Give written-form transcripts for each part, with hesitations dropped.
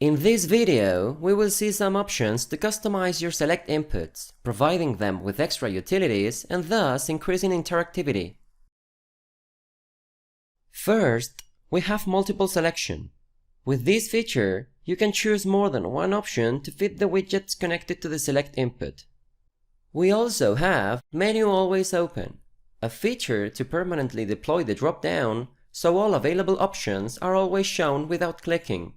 In this video, we will see some options to customize your select inputs, providing them with extra utilities and thus increasing interactivity. First, we have multiple selection. With this feature, you can choose more than one option to fit the widgets connected to the select input. We also have Menu Always Open, a feature to permanently deploy the drop-down so all available options are always shown without clicking.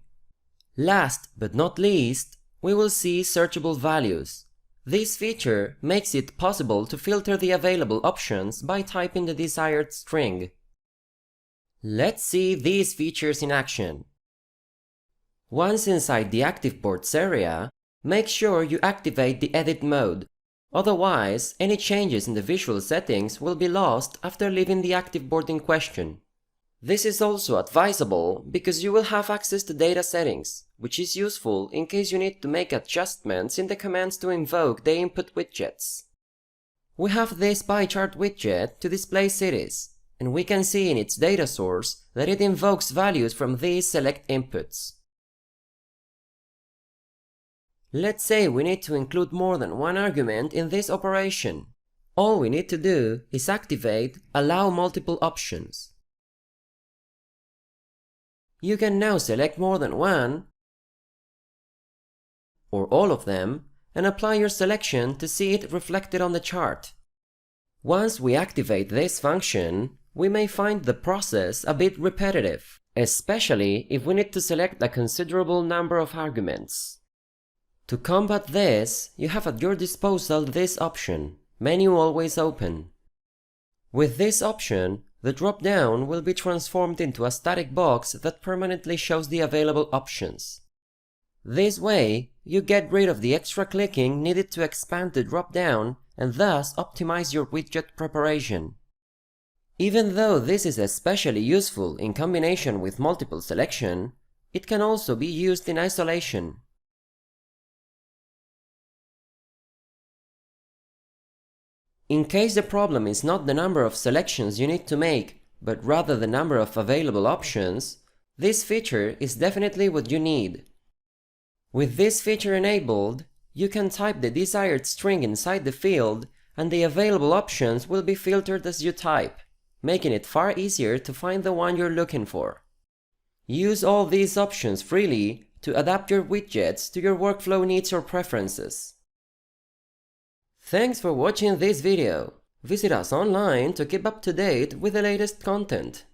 Last but not least, we will see Searchable values. This feature makes it possible to filter the available options by typing the desired string. Let's see these features in action. Once inside the Activeboards area, make sure you activate the edit mode. Otherwise, any changes in the visual settings will be lost after leaving the Activeboard in question. This is also advisable because you will have access to data settings, which is useful in case you need to make adjustments in the commands to invoke the input widgets. We have this pie chart widget to display cities, and we can see in its data source that it invokes values from these select inputs. Let's say we need to include more than one argument in this operation. All we need to do is activate Allow Multiple Options. You can now select more than one, or all of them, and apply your selection to see it reflected on the chart. Once we activate this function, we may find the process a bit repetitive, especially if we need to select a considerable number of arguments. To combat this, you have at your disposal this option, Menu Always Open. With this option, the drop-down will be transformed into a static box that permanently shows the available options. This way, you get rid of the extra clicking needed to expand the drop-down and thus optimize your widget preparation. Even though this is especially useful in combination with multiple selection, it can also be used in isolation. In case the problem is not the number of selections you need to make, but rather the number of available options, this feature is definitely what you need. With this feature enabled, you can type the desired string inside the field, and the available options will be filtered as you type, making it far easier to find the one you're looking for. Use all these options freely to adapt your widgets to your workflow needs or preferences. Thanks for watching this video. Visit us online to keep up to date with the latest content.